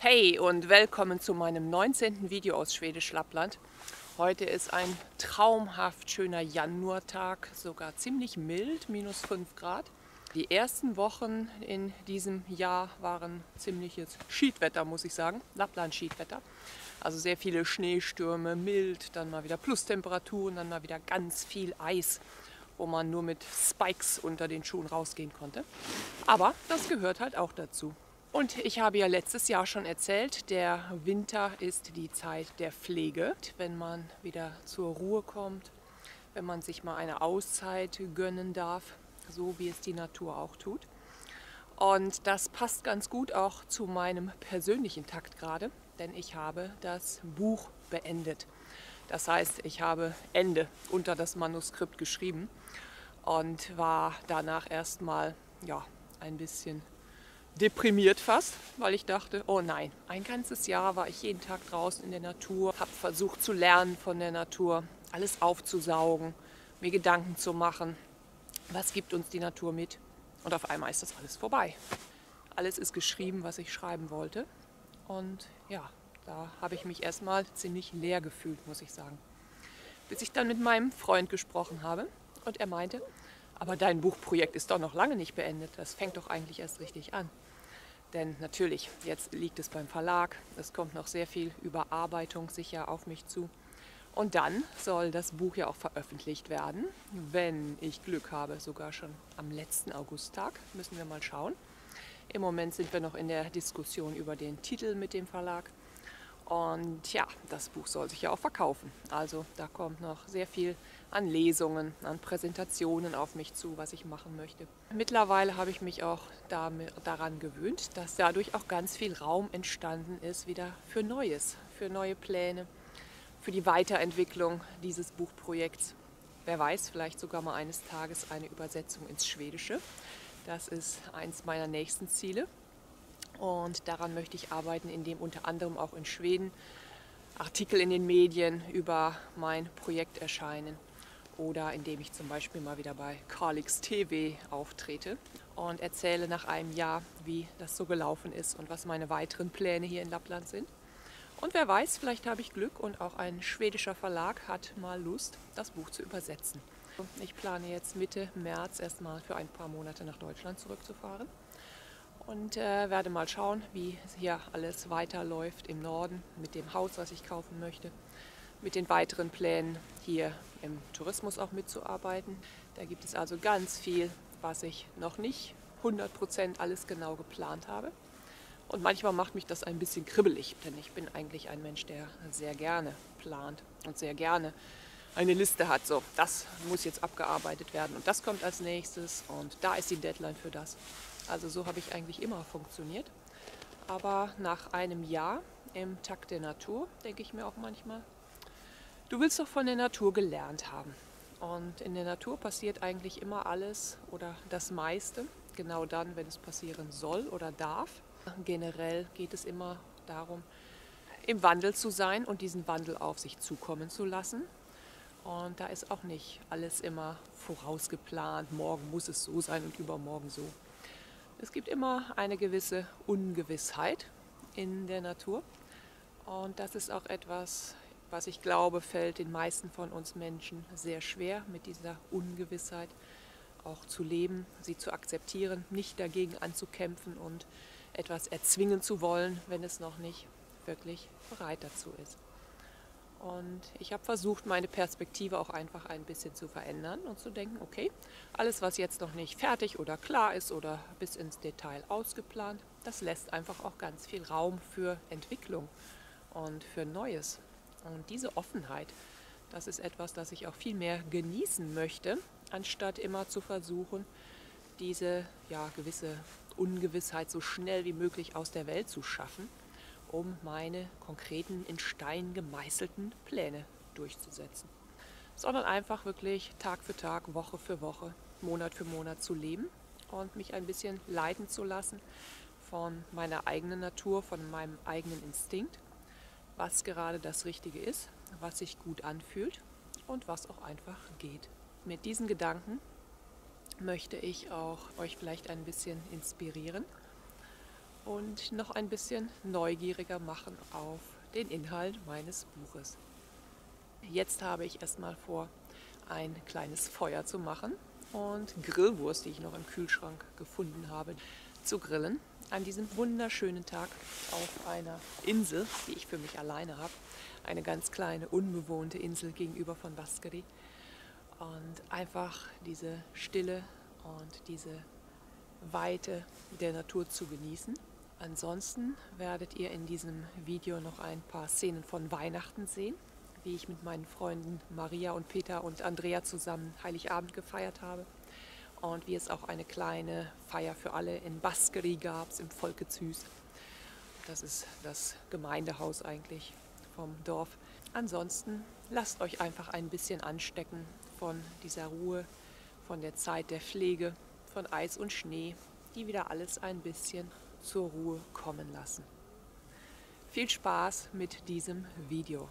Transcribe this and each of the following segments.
Hey und willkommen zu meinem 19. Video aus Schwedisch Lappland. Heute ist ein traumhaft schöner Januartag, sogar ziemlich mild, minus 5 Grad. Die ersten Wochen in diesem Jahr waren ziemliches Schiedwetter, muss ich sagen, Lappland-Schiedwetter. Also sehr viele Schneestürme, mild, dann mal wieder Plustemperaturen, dann mal wieder ganz viel Eis, wo man nur mit Spikes unter den Schuhen rausgehen konnte. Aber das gehört halt auch dazu. Und ich habe ja letztes Jahr schon erzählt, der Winter ist die Zeit der Pflege, wenn man wieder zur Ruhe kommt, wenn man sich mal eine Auszeit gönnen darf, so wie es die Natur auch tut. Und das passt ganz gut auch zu meinem persönlichen Takt gerade, denn ich habe das Buch beendet. Das heißt, ich habe Ende unter das Manuskript geschrieben und war danach erstmal ein bisschen deprimiert fast, weil ich dachte, oh nein, ein ganzes Jahr war ich jeden Tag draußen in der Natur, habe versucht zu lernen von der Natur, alles aufzusaugen, mir Gedanken zu machen, was gibt uns die Natur mit, und auf einmal ist das alles vorbei. Alles ist geschrieben, was ich schreiben wollte, und ja, da habe ich mich erstmal ziemlich leer gefühlt, muss ich sagen. Bis ich dann mit meinem Freund gesprochen habe und er meinte, aber dein Buchprojekt ist doch noch lange nicht beendet, das fängt doch eigentlich erst richtig an. Denn natürlich, jetzt liegt es beim Verlag, es kommt noch sehr viel Überarbeitung sicher auf mich zu. Und dann soll das Buch ja auch veröffentlicht werden, wenn ich Glück habe, sogar schon am letzten Augusttag, müssen wir mal schauen. Im Moment sind wir noch in der Diskussion über den Titel mit dem Verlag. Und ja, das Buch soll sich ja auch verkaufen. Also da kommt noch sehr viel an Lesungen, an Präsentationen auf mich zu, was ich machen möchte. Mittlerweile habe ich mich auch daran gewöhnt, dass dadurch auch ganz viel Raum entstanden ist wieder für Neues, für neue Pläne, für die Weiterentwicklung dieses Buchprojekts. Wer weiß, vielleicht sogar mal eines Tages eine Übersetzung ins Schwedische. Das ist eins meiner nächsten Ziele. Und daran möchte ich arbeiten, indem unter anderem auch in Schweden Artikel in den Medien über mein Projekt erscheinen oder indem ich zum Beispiel mal wieder bei Kalix TV auftrete und erzähle nach einem Jahr, wie das so gelaufen ist und was meine weiteren Pläne hier in Lappland sind. Und wer weiß, vielleicht habe ich Glück und auch ein schwedischer Verlag hat mal Lust, das Buch zu übersetzen. Ich plane jetzt Mitte März erstmal für ein paar Monate nach Deutschland zurückzufahren. Und werde mal schauen, wie hier alles weiterläuft im Norden mit dem Haus, was ich kaufen möchte, mit den weiteren Plänen hier im Tourismus auch mitzuarbeiten. Da gibt es also ganz viel, was ich noch nicht 100% alles genau geplant habe. Und manchmal macht mich das ein bisschen kribbelig, denn ich bin eigentlich ein Mensch, der sehr gerne plant und sehr gerne eine Liste hat. So, das muss jetzt abgearbeitet werden und das kommt als nächstes und da ist die Deadline für das. Also so habe ich eigentlich immer funktioniert. Aber nach einem Jahr im Takt der Natur denke ich mir auch manchmal, du willst doch von der Natur gelernt haben. Und in der Natur passiert eigentlich immer alles oder das meiste, genau dann, wenn es passieren soll oder darf. Generell geht es immer darum, im Wandel zu sein und diesen Wandel auf sich zukommen zu lassen. Und da ist auch nicht alles immer vorausgeplant, morgen muss es so sein und übermorgen so. Es gibt immer eine gewisse Ungewissheit in der Natur und das ist auch etwas, was ich glaube, fällt den meisten von uns Menschen sehr schwer, mit dieser Ungewissheit auch zu leben, sie zu akzeptieren, nicht dagegen anzukämpfen und etwas erzwingen zu wollen, wenn es noch nicht wirklich bereit dazu ist. Und ich habe versucht, meine Perspektive auch einfach ein bisschen zu verändern und zu denken, okay, alles, was jetzt noch nicht fertig oder klar ist oder bis ins Detail ausgeplant, das lässt einfach auch ganz viel Raum für Entwicklung und für Neues. Und diese Offenheit, das ist etwas, das ich auch viel mehr genießen möchte, anstatt immer zu versuchen, diese gewisse Ungewissheit so schnell wie möglich aus der Welt zu schaffen, um meine konkreten, in Stein gemeißelten Pläne durchzusetzen. Sondern einfach wirklich Tag für Tag, Woche für Woche, Monat für Monat zu leben und mich ein bisschen leiten zu lassen von meiner eigenen Natur, von meinem eigenen Instinkt, was gerade das Richtige ist, was sich gut anfühlt und was auch einfach geht. Mit diesen Gedanken möchte ich auch euch vielleicht ein bisschen inspirieren und noch ein bisschen neugieriger machen auf den Inhalt meines Buches. Jetzt habe ich erstmal vor, ein kleines Feuer zu machen und Grillwurst, die ich noch im Kühlschrank gefunden habe, zu grillen. An diesem wunderschönen Tag auf einer Insel, die ich für mich alleine habe. Eine ganz kleine, unbewohnte Insel gegenüber von Vaskeri. Und einfach diese Stille und diese Weite der Natur zu genießen. Ansonsten werdet ihr in diesem Video noch ein paar Szenen von Weihnachten sehen, wie ich mit meinen Freunden Maria und Peter und Andrea zusammen Heiligabend gefeiert habe und wie es auch eine kleine Feier für alle in Vaskeri gab, im Volketshus. Das ist das Gemeindehaus eigentlich vom Dorf. Ansonsten lasst euch einfach ein bisschen anstecken von dieser Ruhe, von der Zeit der Pflege, von Eis und Schnee, die wieder alles ein bisschen zur Ruhe kommen lassen. Viel Spaß mit diesem Video.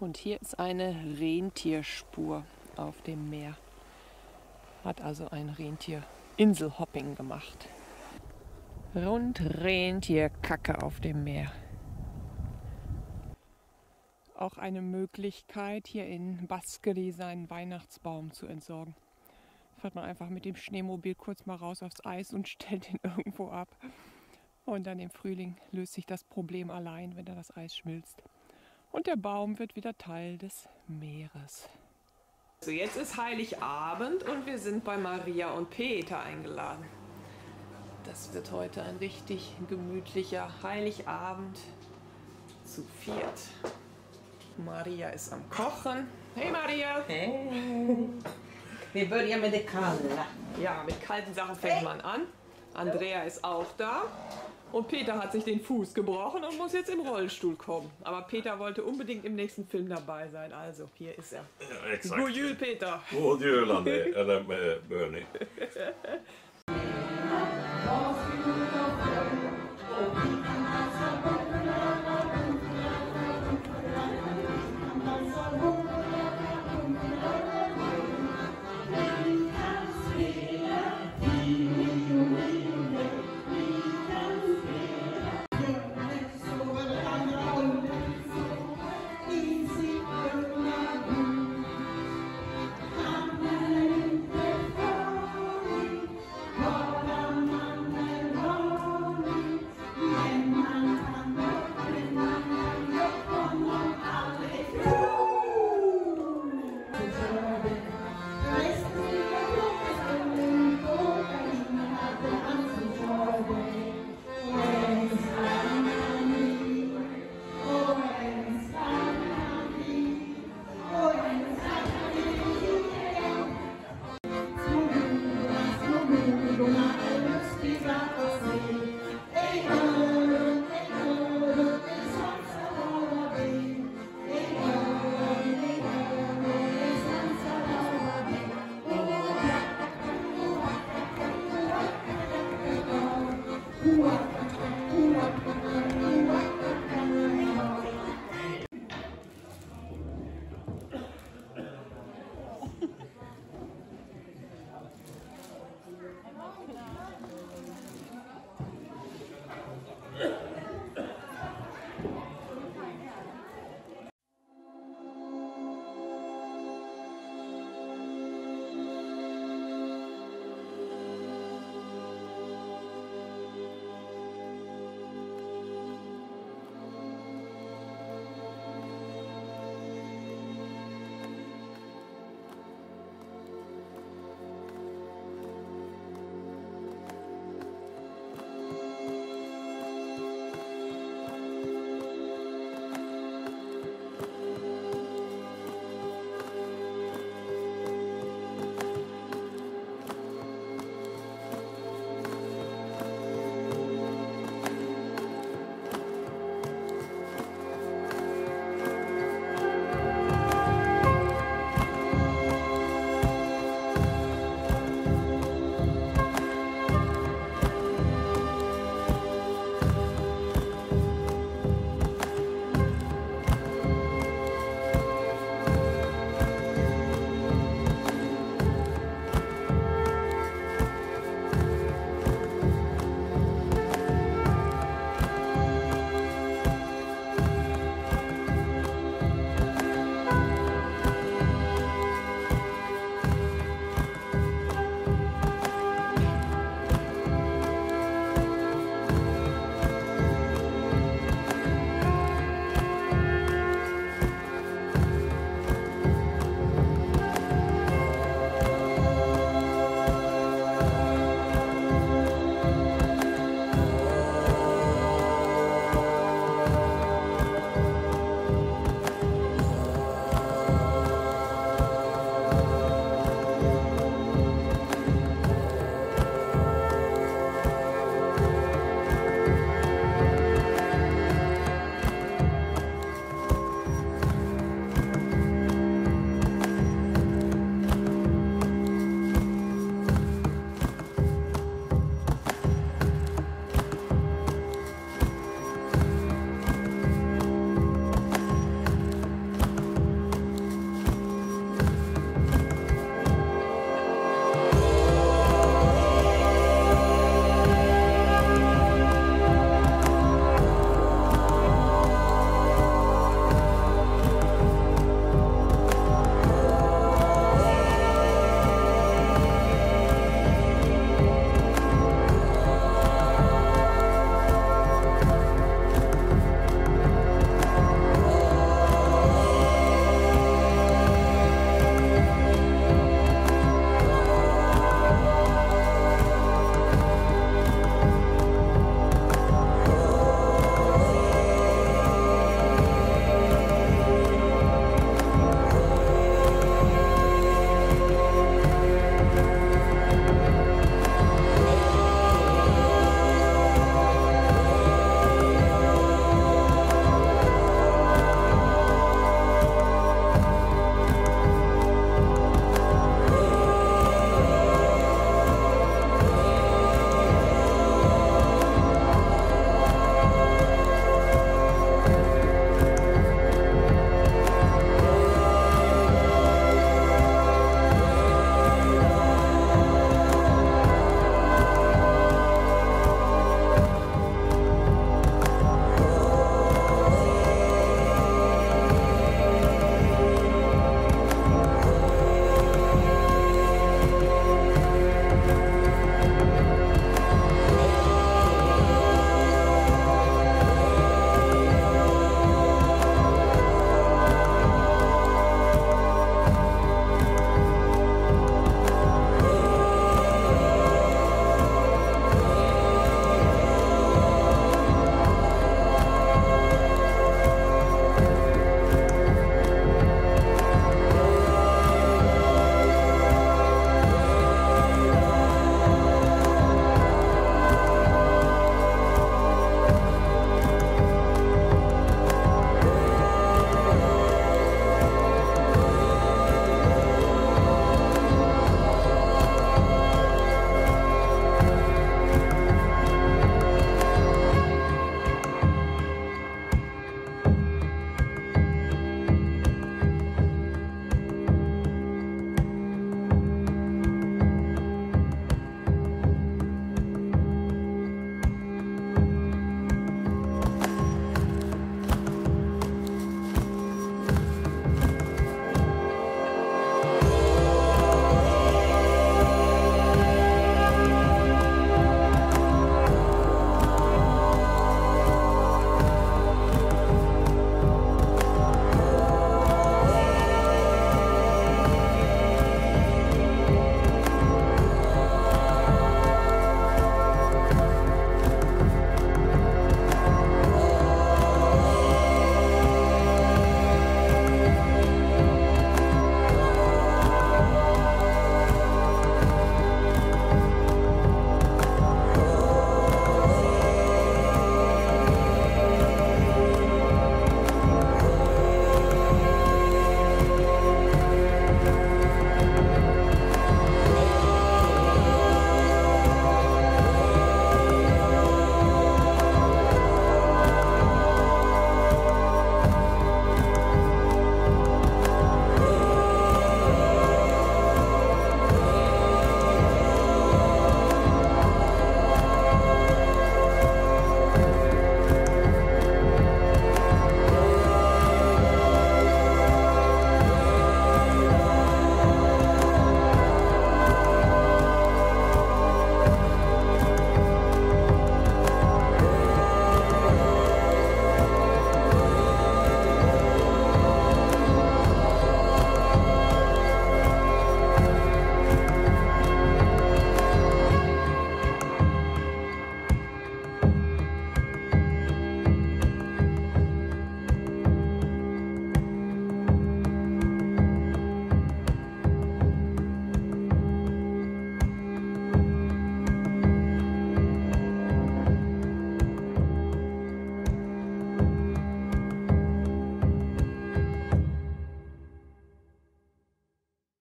Und hier ist eine Rentierspur auf dem Meer. Hat also ein Rentier Inselhopping gemacht. Und Rentierkacke auf dem Meer. Auch eine Möglichkeit, hier in Vaskeri seinen Weihnachtsbaum zu entsorgen. Fährt man einfach mit dem Schneemobil kurz mal raus aufs Eis und stellt ihn irgendwo ab. Und dann im Frühling löst sich das Problem allein, wenn da das Eis schmilzt. Und der Baum wird wieder Teil des Meeres. So, jetzt ist Heiligabend und wir sind bei Maria und Peter eingeladen. Das wird heute ein richtig gemütlicher Heiligabend zu viert. Maria ist am Kochen. Hey Maria! Hey. Wir börjar med det kalla. Ja, mit kalten Sachen fängt man an. Andrea ist auch da. Und Peter hat sich den Fuß gebrochen und muss jetzt im Rollstuhl kommen. Aber Peter wollte unbedingt im nächsten Film dabei sein. Also, hier ist er. Ja, exakt. God jul Peter! God jul Annie, eller Bernie.